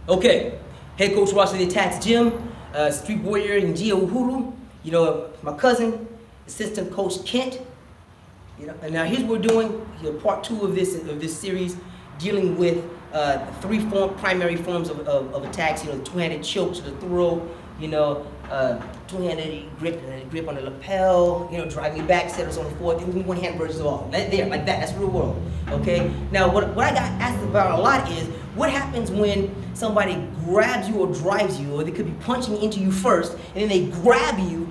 Okay, head coach Ross of the Attacks Gym, Street Warrior Njia Uhuru, you know, my cousin, assistant coach Kent. You know, and now here's what we're doing, part 2 of this series, dealing with 3 primary forms of attacks. You know, the two-handed chokes, the throw, you know, two-handed grip on the lapel, you know, driving back, set us on the floor, then one-hand versions of all. There, like that, that's real world, okay? Now, what I got asked about a lot is, what happens when somebody grabs you or drives you, or they could be punching into you first, and then they grab you,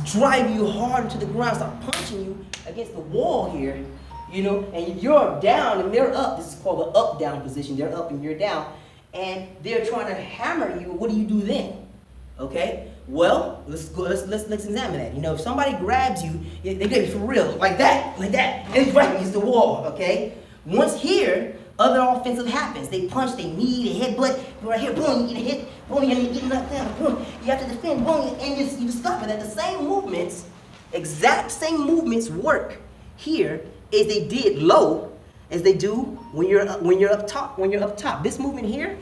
drive you hard to the ground, start punching you against the wall here, you know, and you're down and they're up. This is called the up-down position. They're up and you're down, and they're trying to hammer you. What do you do then? Okay, well, let's examine that. You know, if somebody grabs you, they grab you for real, like that, and it's right against the wall, okay? Once here, other offensive happens. They punch, they knee, they headbutt, right here, boom, you get a hit, boom, you get knocked down, boom, you have to defend, boom, and you discover that the same movements, exact same movements work here as they did low, as they do when you're up top. This movement here,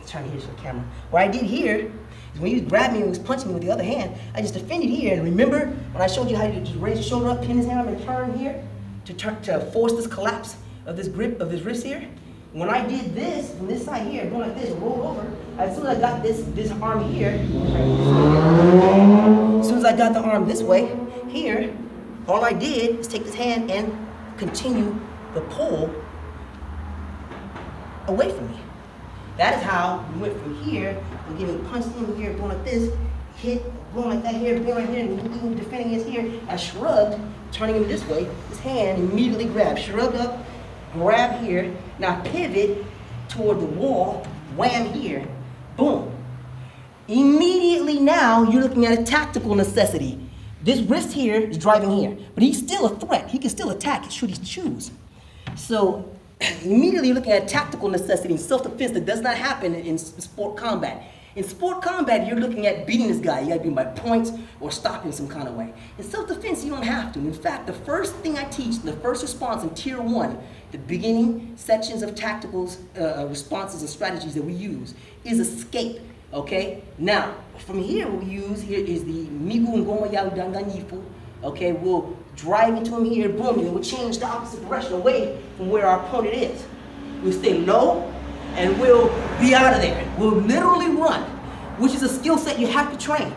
turn here to the camera. What I did here, when you grabbed me and was punching me with the other hand, I just defended here. And remember when I showed you how to just raise your shoulder up, pin his hand up, and turn here to force this collapse of this grip of this wrist here? When I did this, from this side here, going like this, roll over, as soon as I got this arm here, as soon as I got the arm this way, here, all I did is take this hand and continue the pull away from me. That is how we went from here, from getting punched in here, going like this, hit, going like that here, going right here, and even defending his here. I shrugged, turning him this way, his hand immediately grabbed, shrugged up, grab here, now pivot toward the wall, wham here, boom. Immediately now, you're looking at a tactical necessity. This wrist here is driving here, but he's still a threat. He can still attack should he choose. So immediately you're looking at tactical necessity and self-defense that does not happen in sport combat. In sport combat, you're looking at beating this guy. You gotta beat him by points or stopping some kind of way. In self-defense, you don't have to. In fact, the first thing I teach, the first response in Tier 1, the beginning sections of tactical responses and strategies that we use is escape, okay? Now, from here, what we use here is the Migu Ngoma Yau Danganyifu, okay? We'll drive into him here, boom, and we'll change the opposite direction away from where our opponent is. We'll stay low, and we'll be out of there. We'll literally run, which is a skill set you have to train.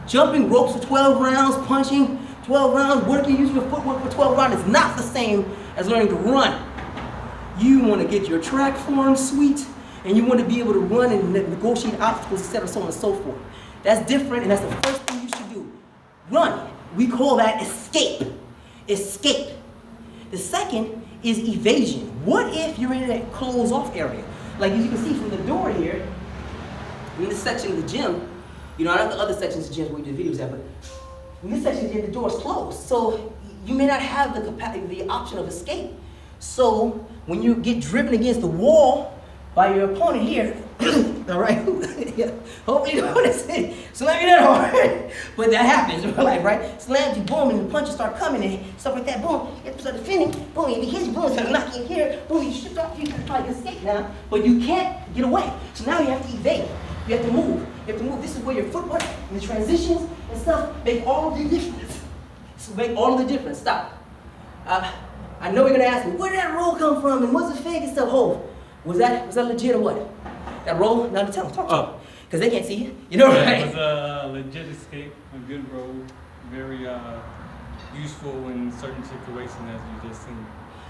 Jumping ropes for 12 rounds, punching 12 rounds, working, using your footwork for 12 rounds is not the same as learning to run. You want to get your track form sweet, and you want to be able to run and negotiate obstacles, etc., so on and so forth. That's different, and that's the first thing you should do. Run. We call that escape. Escape. The second is evasion. What if you're in a closed-off area? Like as you can see from the door here, in this section of the gym, you know, I don't have the other sections of the gym where we do videos at, but in this section here, the door is closed. So you may not have the option of escape. So when you get driven against the wall by your opponent here, all right, yeah, hopefully you don't want to say, slam you that hard, but that happens, right? Slams you, boom, and the punches start coming and stuff like that, boom, you have to start defending, boom, if he hits you, boom, start knocking here, boom, you shift off, you can try to escape now, but you can't get away. So now you have to evade, you have to move, This is where your footwork and the transitions and stuff make all of the difference. So make all of the difference. Stop. I know you're gonna ask me, where did that roll come from and what's the fake and stuff? Hold. Was that legit or what? That roll? Now tell them, talk to them. Because they can't see you. You know, right? It was a legit escape, a good roll, very useful in certain situations as you just seen.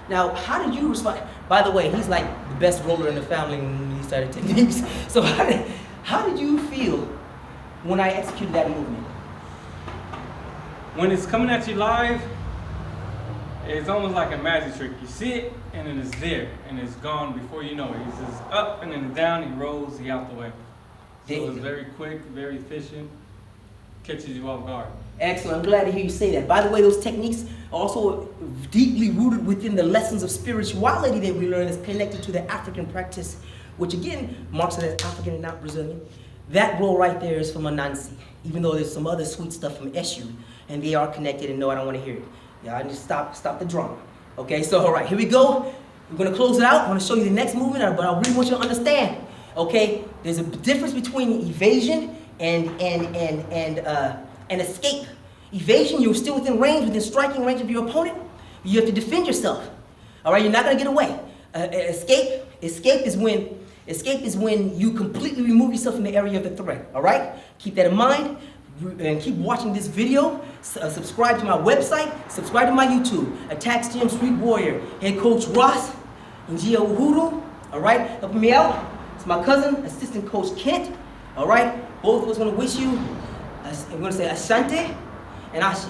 Now, how did you respond? By the way, he's like the best roller in the family when he started techniques. So how did you feel when I executed that movement? When it's coming at you live, it's almost like a magic trick. You see it, and then it's there, and it's gone before you know it. He's just up, and then down, he rolls, he out the way. So it's very quick, very efficient, catches you off guard. Excellent. I'm glad to hear you say that. By the way, those techniques are also deeply rooted within the lessons of spirituality that we learn that's connected to the African practice, which again marks it as African and not Brazilian. That roll right there is from Anansi, even though there's some other sweet stuff from Eshu, and they are connected, and no, I don't want to hear it. Yeah, I need to stop the drama. Okay, so all right, here we go. We're gonna close it out. I want to show you the next movement, but I really want you to understand. Okay, there's a difference between evasion and escape. Evasion, you're still within range, within striking range of your opponent. You have to defend yourself. All right, you're not gonna get away. Escape is when you completely remove yourself from the area of the threat. All right, keep that in mind, and keep watching this video. Subscribe to my website. Subscribe to my YouTube. Attacks Gym Street Warrior. Head Coach Ross and Gia Uhuru. All right, helping me out. It's my cousin, Assistant Coach Kent. All right, both of us want to wish you. We're gonna say Asante and Ashe.